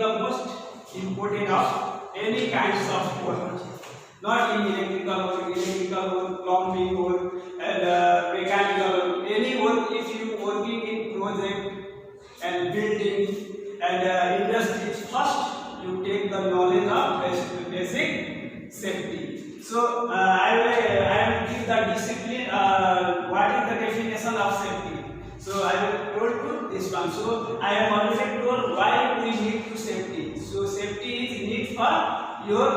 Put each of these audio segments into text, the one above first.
the most important of any kinds of work. Not in electrical work, plumbing work, and mechanical work. Any work, if you working in project and building and industries, first you take the knowledge of basic safety. So I will give the discipline. What is the definition of safety? So I will told to this one. So I have already told why we need to safety. So safety is need for your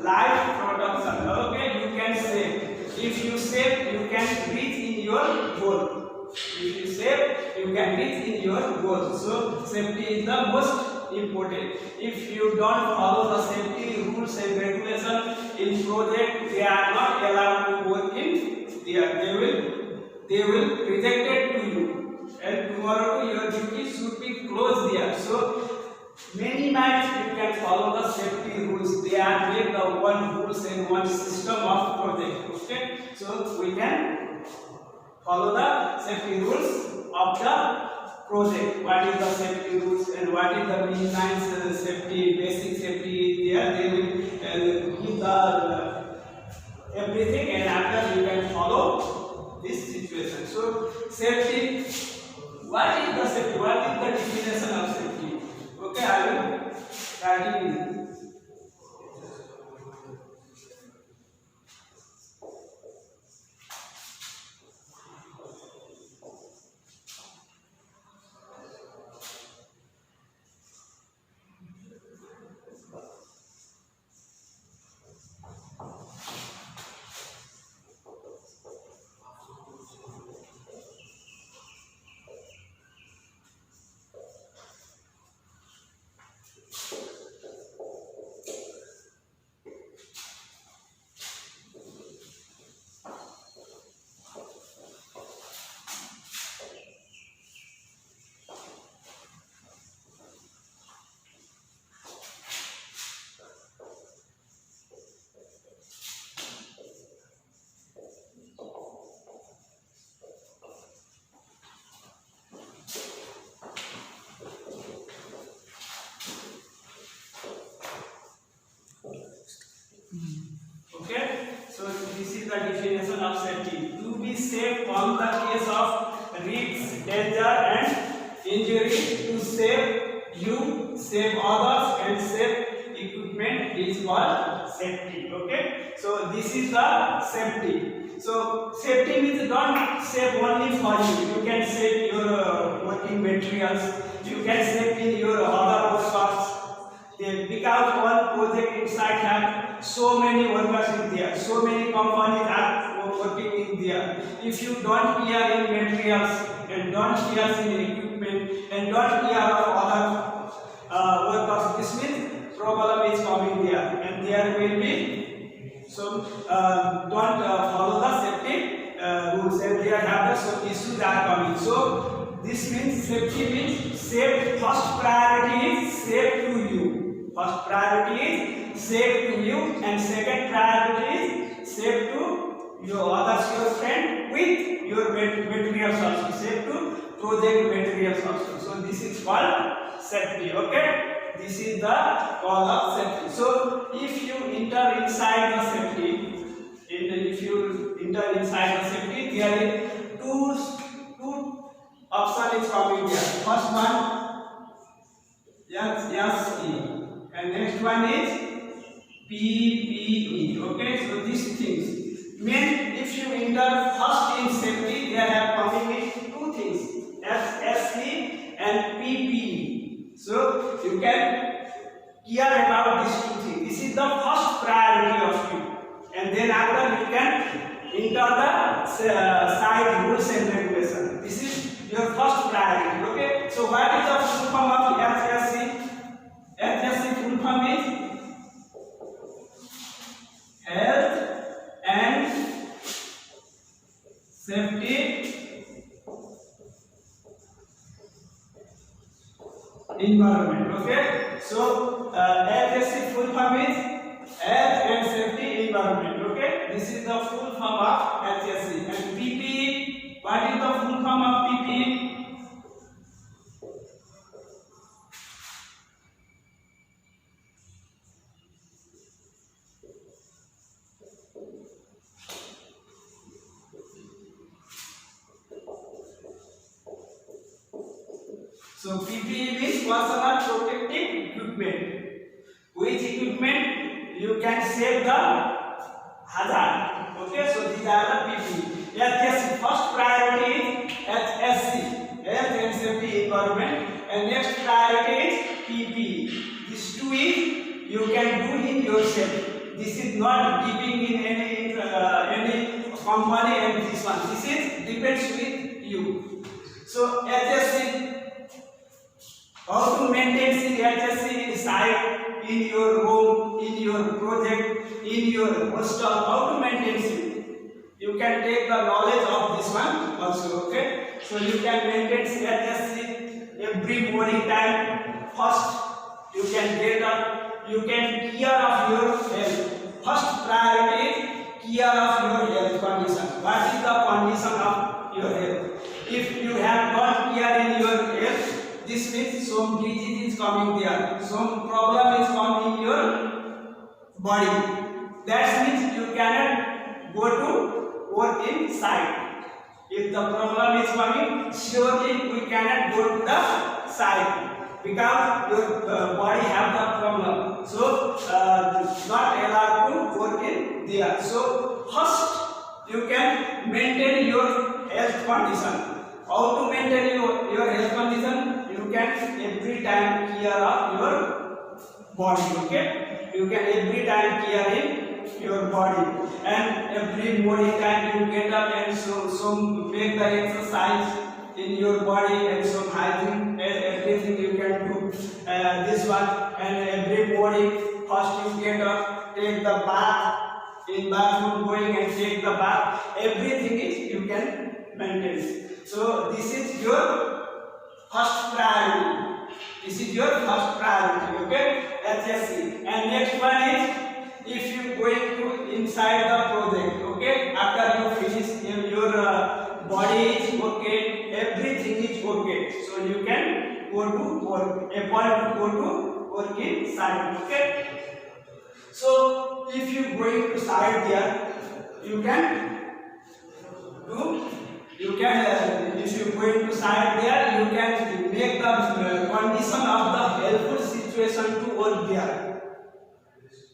life protection. Okay, you can save. If you save, you can reach in your goal. If you save, you can reach in your goal. So safety is the most important. If you don't follow the safety rules and regulations in project, they are not allowed to work in there. They will reject it to you, and tomorrow your duty should be closed there. So many times you can follow the safety rules. They are made the one rules and one system of project. Okay, so we can follow the safety rules of the project. What is the safety rules and what is the means safety, basic safety there. They will give the everything, and after you can follow this situation. So safety. What is the safety? What is the definition of safety? Okay, I will continue. Okay, so this is the definition of safety. To be safe from the case of risks, danger and injury, to save you, save others and save equipment is called safety. Okay, so this is the safety. So safety means don't save only for you. You can save your working materials. You can save in your other workers. Because one project inside have so many workers in there, so many companies are working in there. If you don't care in materials and don't care in equipment and don't care of other workers, this means problem is coming there, and there will be so don't follow the safety rules, and there have some issues are coming. So this means safety means safe. First priority is safe to you. First priority is safe to you, and second priority is safe to your others, your friend, with your materials also. Safe to project materials also. So this is called safety. Okay, this is the call of safety. So if you enter inside the safety, if you enter inside the safety, there is two options is coming there. First one, SSE. And next one is PPE. Okay, so these things mean if you enter first in safety, there are coming in two things, SSE and PPE. So you can care about these two things. This is the first priority of you, and then after you can enter the side rules and regulations. This is your first priority. Okay, so what is the full form of SSE? SSE full form is Health and Safety Environment. Okay, so SSE full form is Health and Safety Environment. Okay, this is the full form of SSE. And PPE, what is the full form of PPE? So PPE means personal protective equipment. Which equipment you can save the hazard. Okay, so these are the PPE. HSC, first priority is HSC, health and safety environment, and next priority is PPE. These two is you can do it yourself. This is not giving in any company, and this one. This is depends with you. So HSC, how to maintain HSC inside in your home, in your project, in your hostel, how to maintain it. You can take the knowledge of this one also, okay? So you can maintain HSC every morning time. First, you can get up, you can care of your health. First priority is care of your health condition. What is the condition of your health? If you have not care in your health, this means some disease is coming there, some problem is coming in your body. That means you cannot go to work inside. If the problem is coming, surely we cannot go to the side because your body have the problem. So not allowed to work in there. So first you can maintain your health condition. How to maintain your health condition? You can every time care of your body. Okay, you can every time care in your body, and every morning time you get up and so make the exercise in your body and some hygiene and everything you can do this one. And every morning first you get up, take the bath, in bathroom going and take the bath. Everything is you can maintain. So this is your first priority. This is your first priority, okay? HSC. And next one is if you going to inside the project, okay? After you finish your body is okay, everything is okay. So you can go to work, able to go to work inside, okay? So if you going to side there, you can do. You can, if you going to side there, you can make the condition of the helpful situation to work there.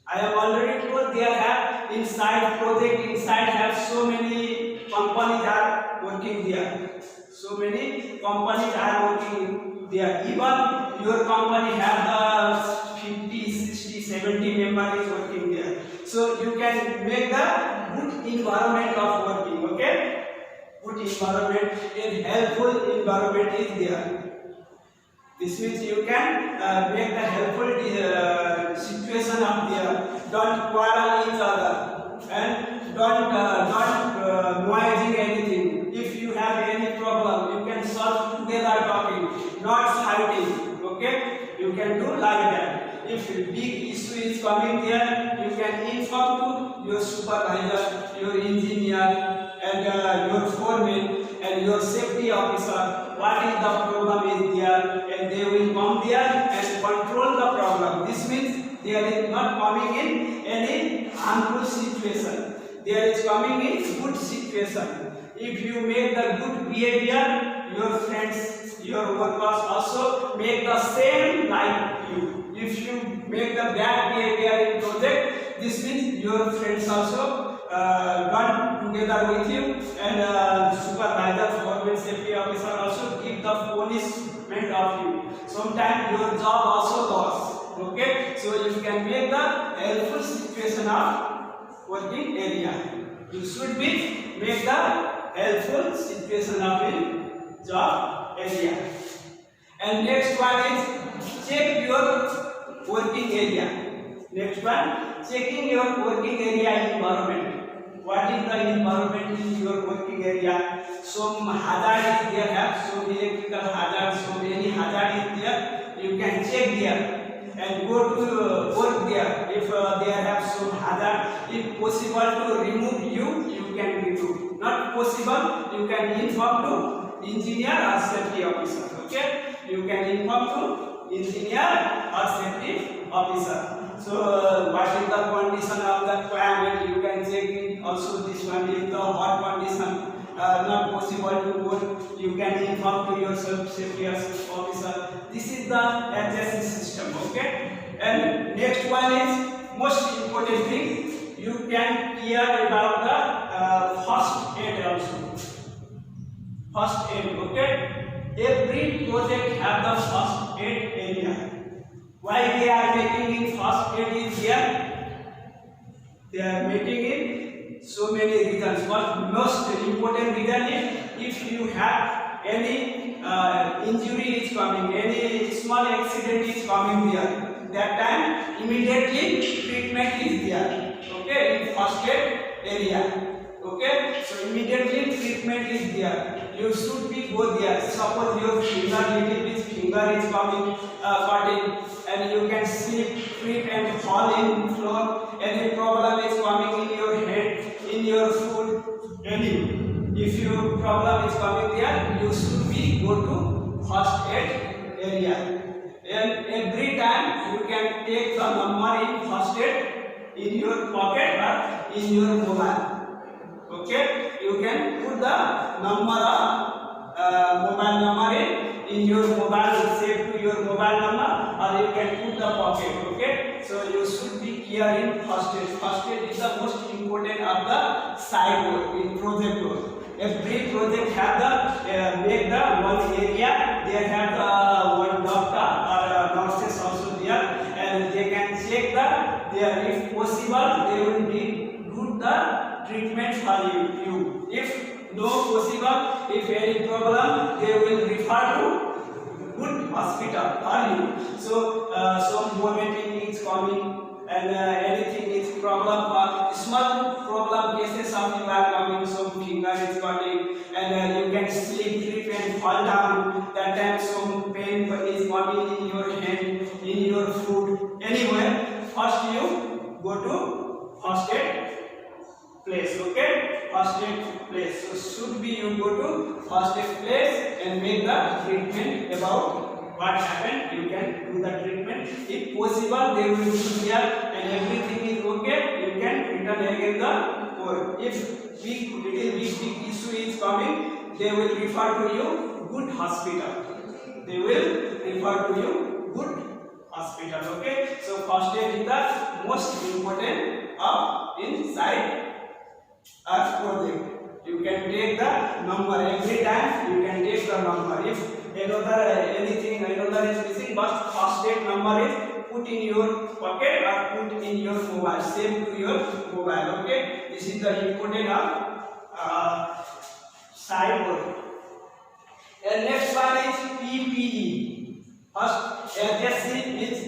I have already told there have inside project, inside have so many companies are working there. So many companies are working there. Even your company have the 50, 60, 70 members working there. So you can make the good environment of working, okay? Good environment and helpful environment is there. This means you can make the helpful situation up there. Don't quarrel each other and don't noising anything. If you have any problem, you can solve together talking, not fighting. Okay, you can do like that. If big issue is coming there, you can inform to your supervisor, your engineer, and your foreman and your safety officer. What is the problem is there, and they will come there and control the problem. This means there is not coming in any harmful situation. There is coming in good situation. If you make the good behavior, your friends, your workers also make the same like you. If you make the bad behavior in project, this means your friends also run together with you, and supervisor, foreman, safety officer also give the punishment of you. Sometimes your job also lost. Okay, so you can make the helpful situation of working area. You should be make the helpful situation of in job area. And next one is check your working area. Next one, checking your working area environment. What is the environment in your working area? Some hazard is there, have some electrical hazard, so many hazard is there. You can check there and go to work there. If there have some hazard, if possible to remove you can remove. Not possible, you can inform to engineer or safety officer. Okay, you can inform to engineer or safety officer. So what is the condition of the climate? You can check in also this one. If the hot condition not possible to work, you can inform to your safety officer. is the HSE system. Okay. And next one is most important thing. You can hear about the first aid also. First aid. Okay. Every project have the first aid area. Why they are making in first aid is here? They are making it so many reasons. But most important reason is if you have any injury is coming, any small accident is coming there, that time immediately treatment is there. Okay, in first aid area. Okay, so immediately treatment is there. You should be go there. Suppose your little bit finger is coming, cutting, and you can slip, trip, and fall in floor. Any problem is coming in your head, in your foot, any. If your problem is coming there, you should be go to first aid area. And every time you can take the number in first aid in your pocket or in your mobile. Okay, you can put the number of mobile number in your mobile, save to your mobile number, or you can put the pocket. Okay, so you should be clear in first aid. First aid is the most important of the side work in project work. Every project have the make the one area. They have the one doctor or nurses also there, and they can check the there. If possible, they will do the treatment for you. If no possible, if any problem, they will refer to good hospital for you. So some vomiting is coming, and anything is problem for small problem cases, something are coming, some finger is cutting, and you can slip, trip, and fall down. That time some pain is coming in your hand, in your foot, anywhere. First you go to first aid place. Okay, first aid place. So should be you go to first aid place and make the treatment about what happened. You can do the treatment. If possible, they will be here and everything is okay. You can return again the work. If big issue is coming, they will refer to you good hospital. They will refer to you good hospital. Okay, so first aid is the most important of inside a project. You can take the number every time. You can take the number. If anything is missing, but first aid number is put in your pocket or put in your mobile. Save to your mobile. Okay, this is the important of side work. And next one is PPE. First, HSE means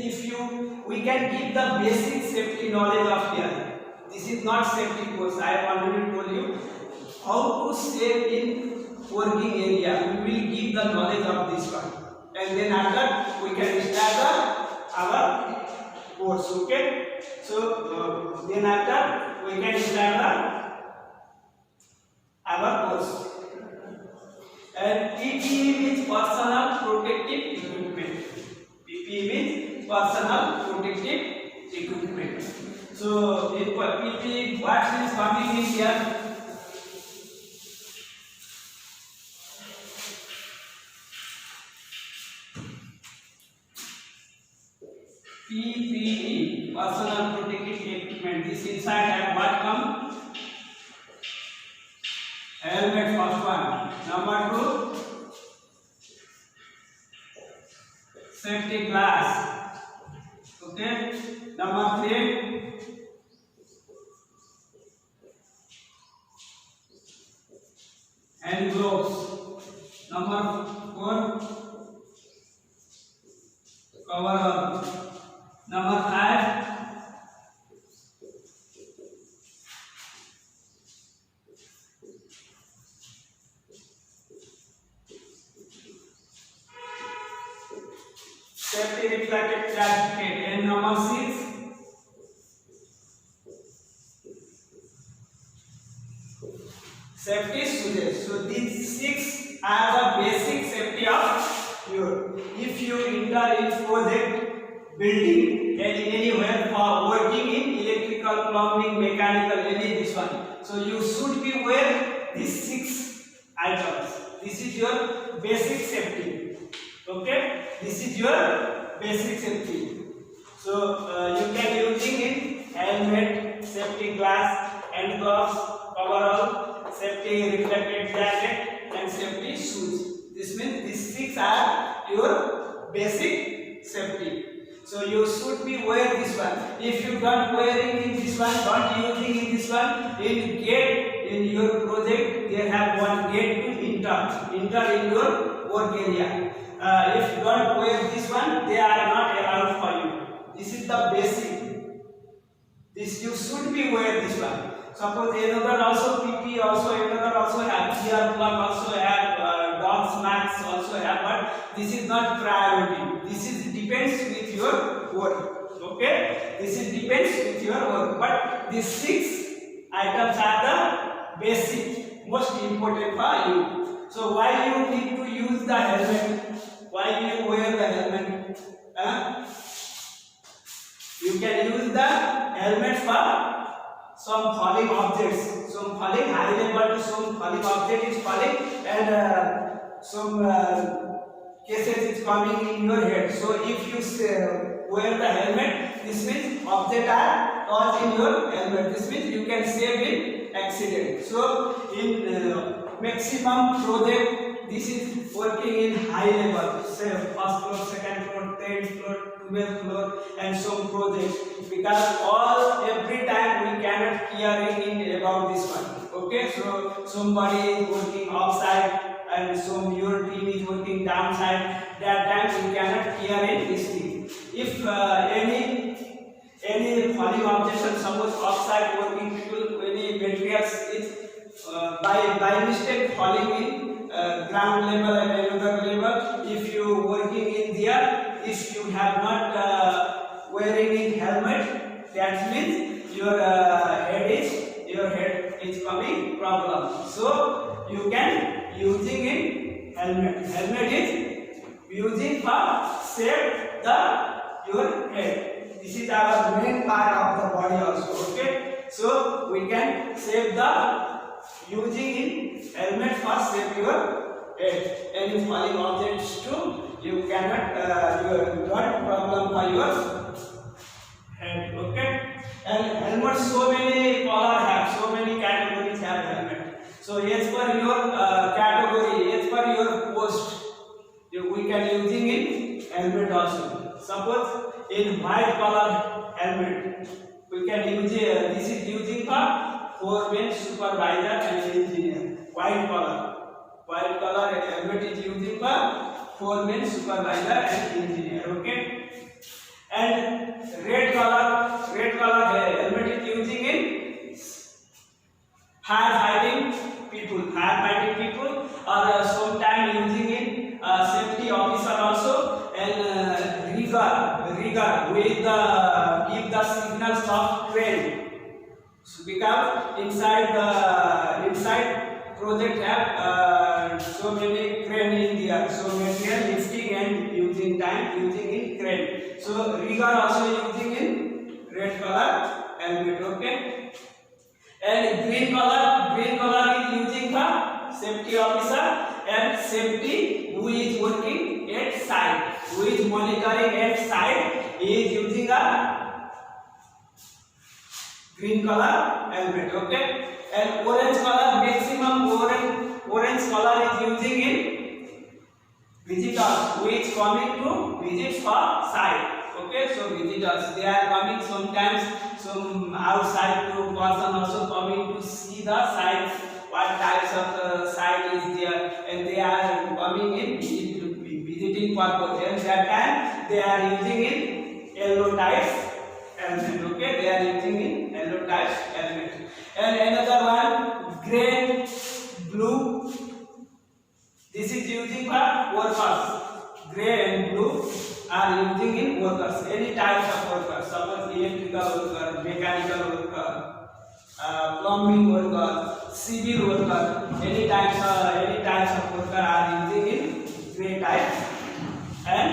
we can give the basic safety knowledge of here. This is not safety course. I have already told you how to save in working area. We will give the knowledge of this one, and then after we can start our course. Okay. So then after we can start our course. And PPE means personal protective equipment. PPE means personal protective equipment. So in PPE, what is coming in here? PPE, personal protective equipment. This inside have what come? Helmet, first one. Number 2, safety glass. Okay. Number 3, hand gloves. Number 4, coverall. Number 5, safety reflective jacket. And number 6, safety shoes. So these 6 are the basic safety of your. If you enter in project, building, anywhere for working in electrical, plumbing, mechanical, any this one. So you should be wear these 6 items. This is your basic safety. Okay, this is your basic safety. So you can using it helmet, safety glass, hand gloves, coverall, safety reflected jacket, and safety shoes. This means these six are your basic safety. So you should be wear this one. If you don't wearing in this one, don't using in this one, in gate in your project they have one gate to enter in your work area. If you don't wear this one, they are not allowed for you. This is the basic. This you should be wear this one. Suppose another also PP also another also have ear plug also have dogs max also have, but this is not priority. This is depends with your work. Okay, this is depends with your work. But these six items are the basic, most important for you. So why you need to use the helmet? Why you wear the helmet? You can use the helmet for some falling objects, some falling high level to some falling object is falling, and some cases is coming in your head. So if you wear the helmet, this means object are touched in your helmet. This means you can save in accident. So in maximum project, this is working in high level, say first floor, second floor, 10th floor, 12th floor, and some projects, because every time we cannot hearing in about this one. Okay, so somebody is working upside and some your team is working downside. That time we cannot hear in this thing. If any falling objection, suppose upside working people, any materials is by mistake falling in ground level and another level, if you working in there, if you have not wearing in helmet, that means your head is coming problem. So you can using in helmet. Helmet is using for save your head. This is our main part of the body also. Okay, so we can save the using in helmet for save your head. Any falling objects too, you cannot you got problem for your head. Okay, and helmet so many color have, so many categories have helmet. So as per your category, as per your post, we can using in helmet also. Suppose in white color helmet, we can use this is using for foreman, supervisor and engineer. White color helmet is using for foreman, supervisor and engineer. Okay, and red color helmet is using in firefighting people, or sometime using in safety officer also, and rigger with give the signals of train. So because inside project have so many crane in there, so material lifting and using in crane. So rigger also using in red color helmet. Okay, and green color is using for safety officer and safety who is working at site, who is monitoring at site, is using a green color helmet. Okay, and orange color, maximum orange color is using in visitors who is coming to visit for site. Okay, so visitors, they are coming sometimes, some outside to person also coming to see the site, what types of site is there, and they are coming in visiting purpose, and that time they are using in yellow types helmet. Okay, they are using in yellow types helmet. And another one, gray, blue, this is using for workers. Gray and blue are using in workers, any types of workers, suppose electrical worker, mechanical worker, plumbing worker, civil worker, any types of worker are using in gray type and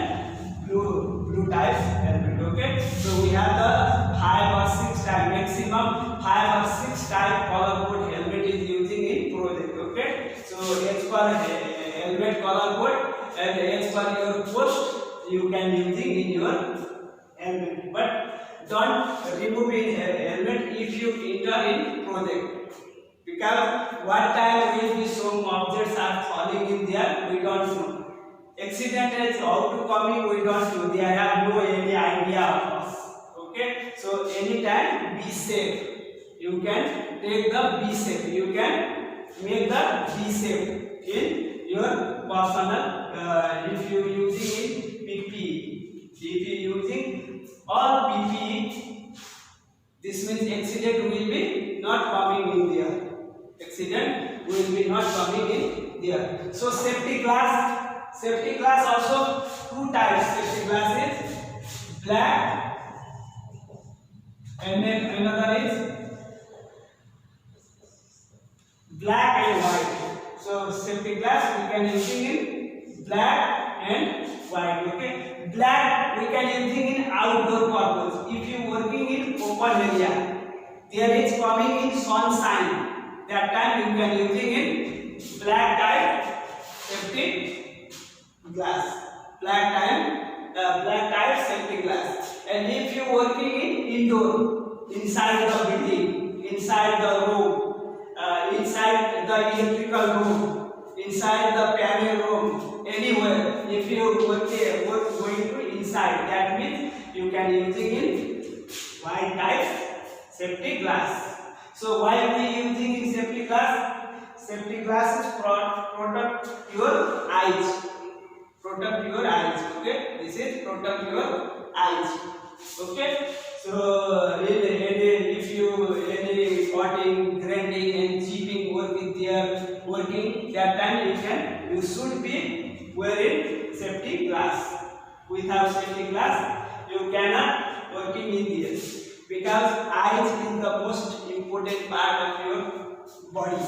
blue types helmet. Okay, so we have the 5 or 6 type, maximum 5 or 6 type color code helmet is using in project. Okay, so as per helmet color code and as per your post, you can using in your helmet. But don't remove in helmet if you enter in project, because what time will be some objects are falling in there, we don't know. Accident is how to coming, we don't know. They have no any idea of us. Okay, so anytime be safe. You can take the be safe. You can make the be safe in your personal. If you using in PPE, if you using all PPE, this means accident will be not coming in there. Accident will be not coming in there. So safety glass. Safety glass also two types. Safety glass is black and then another is black and white. So safety glass we can using in black and white. Okay, black we can using in outdoor purpose. If you working in open area, there is coming in sunshine. That time you can using in black type safety glass, black type safety glass. And if you working in indoor, inside the building, inside the room, inside the electrical room, inside the panel room, anywhere, if you work going to inside, that means you can using in white type safety glass. So why we using in safety glass? Safety glass is protect your eyes. Protect your eyes. Okay, this is protect your eyes. Okay, so if you any cutting, grinding and chipping work is there working, that time you should be wearing safety glass. Without safety glass you cannot working in this, because eyes is the most important part of your body,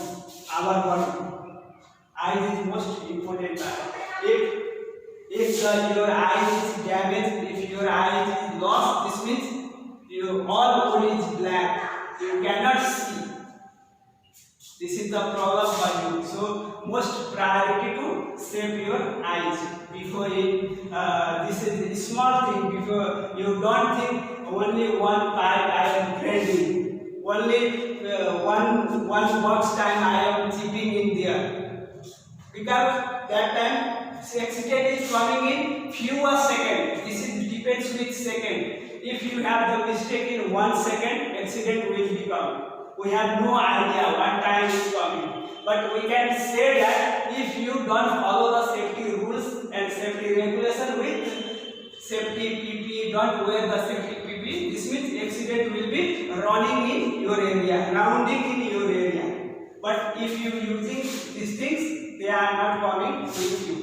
our body. Eyes is most important part. If your eye is damaged, if your eye is lost, this means your all body is black. You cannot see. This is the problem for you. So most priority to save your eyes before it. This is a small thing. Before you don't think only one pipe I am grinding, only one box time I am chipping in there, because that time accident is coming in fewer seconds. This is depends which second. If you have the mistake in 1 second, accident will become. We have no idea what time is coming. But we can say that if you don't follow the safety rules and safety regulation with safety PPE, don't wear the safety PPE, this means accident will be running in your area, rounding in your area. But if you using these things, they are not coming with you.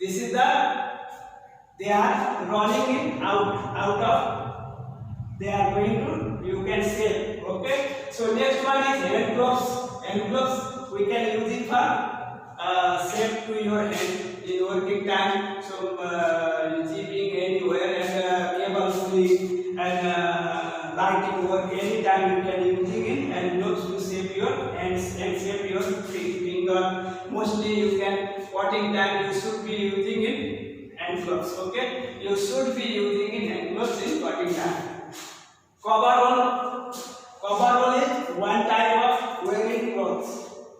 This is they are running in out of, they are going to, you can save. Okay, so next one is hand gloves. Hand gloves we can use it for safe to your hand in working time. So zipping anywhere and cable pulling and lighting work, anytime you can using it, and gloves to save your hands and save your finger. Mostly you can cutting time you should be using in hand gloves. Okay, you should be using in hand gloves in cutting time. Coverall is one type of wearing clothes.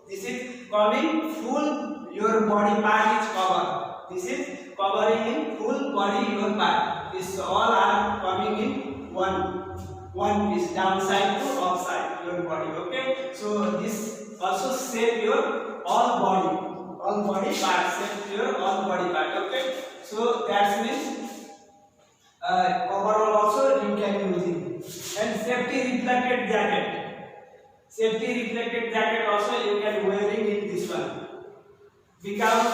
This is coming full your body part is covered. This is covering in full body your part. This all are coming in one piece, downside to upside your body. Okay, so this also save your all body part, save your all body part. Okay, so that means coverall also you can use it. And safety reflected jacket. Safety reflected jacket also you can wearing in this one, because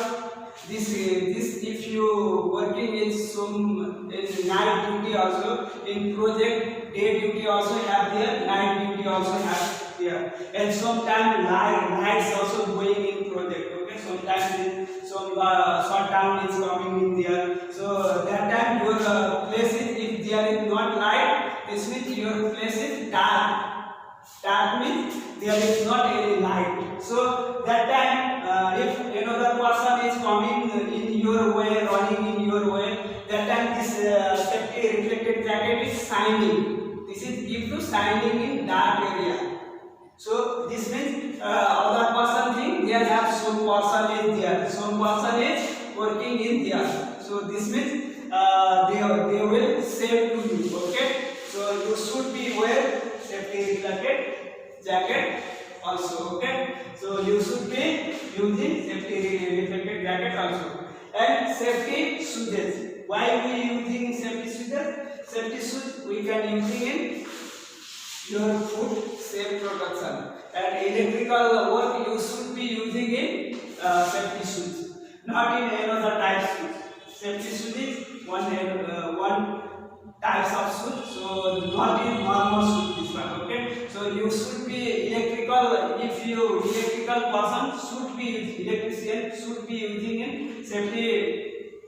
this if you working in some in night duty also, in project day duty also have there, night duty also have there, and sometimes lights also going in project. Okay, sometimes some shutdown is coming in there, so that time your place is, if there is not light, this means your place is dark. Dark means there is not any light. So that time if another person is coming in your your way, running in your way, that time this safety reflected jacket is shining. This is give to shining in dark area. So this means other person think there have some person is there, some person is working in there. So this means they will save to you. Okay. So you should be wear safety reflected jacket also. Okay. So you should be using safety reflected jacket also. And safety shoes. Why we using safety shoes? Safety shoes we can using in your foot safe protection. And electrical work you should be using in safety shoes, not in another type shoes. Safety shoes is one types of shoes, so not in normal shoes this one. Okay, so you should be electrical. If you electrical person should be electrician should be using in safety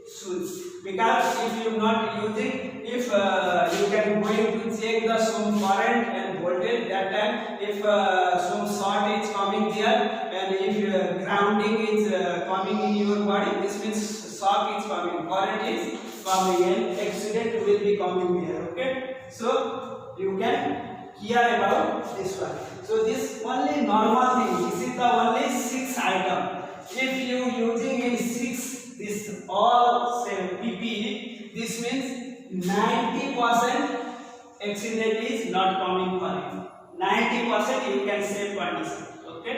shoes, because if you not using, if you can going to check the some current and voltage, that time if some short is coming there, and if grounding is coming in your body, this means shock is coming, current is coming, and accident will be coming there. Okay, so you can care about this one. So this only normal thing, this is the only 6 item. If you using in 6 this all same PPE, this means 90% accident is not coming for it. 90% you can save condition. Okay.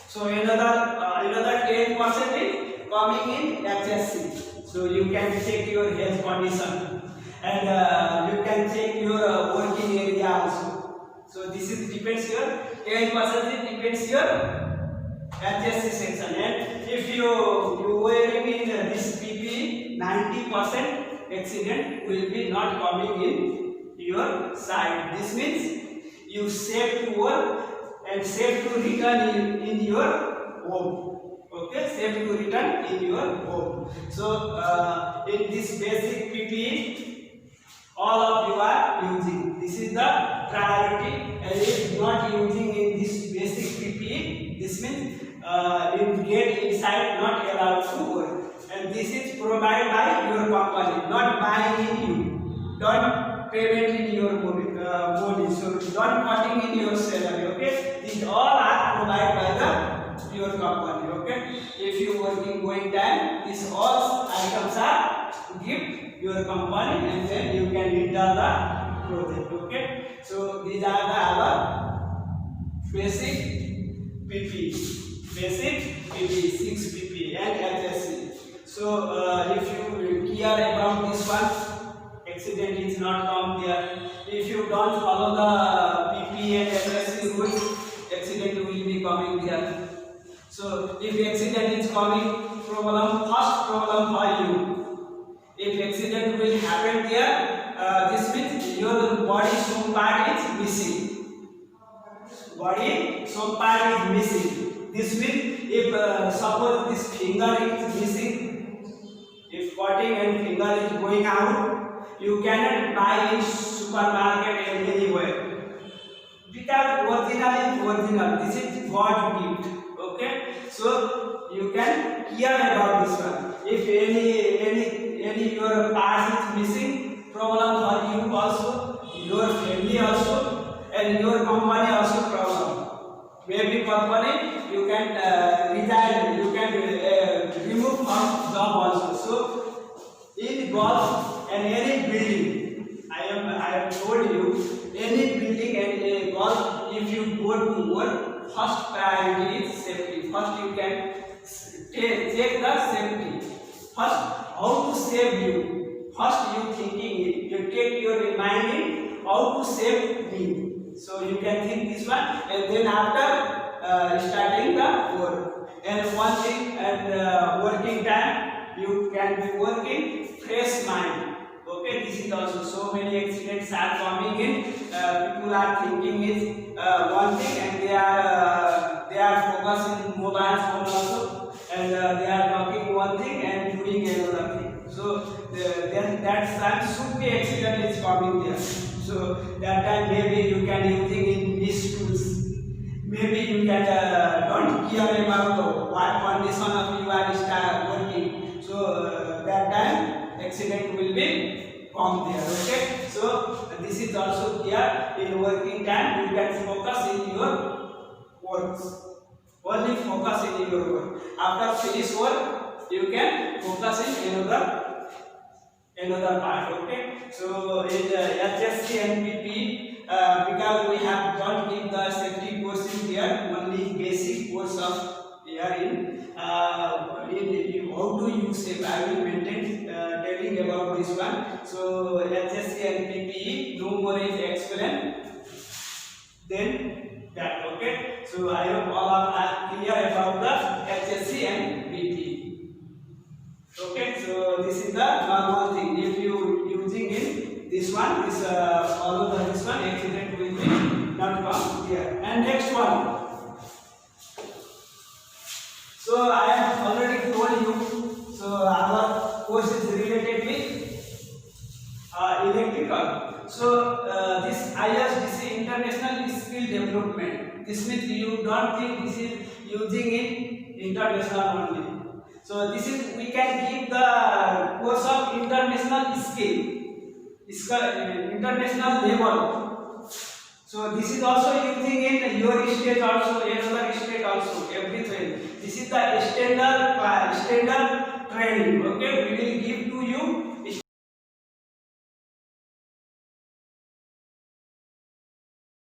So another 10% is coming in HSC. So you can check your health condition, and you can check your working area also. So this is depends your 10% depends your HSC section. And if you wearing in this PPE, 90% accident will be not coming in your side. This means you safe to work and safe to return in your home. Okay, safe to return in your home. So in this basic PPE, all of you are using. This is the priority, and if not using in this basic PPE, this means you get inside not allowed to work. And this is provided by your company, not buying in you. Don't payment in your body, so don't cutting in your salary. Okay, these all are provided by the your company. Okay, if you working going time, these all items are give your company, and then you can enter the project. Okay, so these are the our basic PPE. Basic PP, 6 PP and HSC. So if you care about this one, accident is not come there. If you don't follow the PP and HSC rules, accident will be coming there. So if accident is coming, first problem for you. If accident will happen there, this means your body some part is missing. Body some part is missing. This means if suppose this finger is missing, if cutting and finger is going out, you cannot buy in supermarket and anywhere, because original is original. This is God gift. Okay, so you can care about this one. If any your parts is missing, problem for you also, your family also, and your company also problem. Maybe company you can resign, you can remove from job also. So in golf and any building, I have told you, any building and a golf, if you go to work, first priority is safety. First you can check the safety. First how to save you. First you thinking it. You take your reminding how to save me. So you can think this one, and then after starting the work. And one thing at working time, you can be working fresh mind. Okay, this is also so many accidents are coming in. People are thinking is one thing, and they are focusing mobile phone also, and they are talking one thing and doing another thing. So then that time should be accident is coming there. So that time maybe you can using in these tools. Maybe you can don't care about what condition of you are start working. So that time accident will be come there. Okay, so this is also here. In working time you can focus in your works, only focus in your work. After finish work you can focus in another part. Okay, so in HSC and PP, because we have don't give the safety course in here, only basic course of here in how to use safe. I will maintain telling about this one. So HSC and PPE no more is explained then that. Okay, so I hope all are clear about the HSC and PPE. Okay, so this is the normal thing. If you using in this one, this follow the this one, accident will be not come here. And next one. So I have already told you. So our course is related with electrical. So this ISDC International Skill Development. This means you don't think this is using in international only. So this is we can give the course of international skill, international level. So this is also using in your state also, another state also, everything. This is the standard training. Okay, we will give to you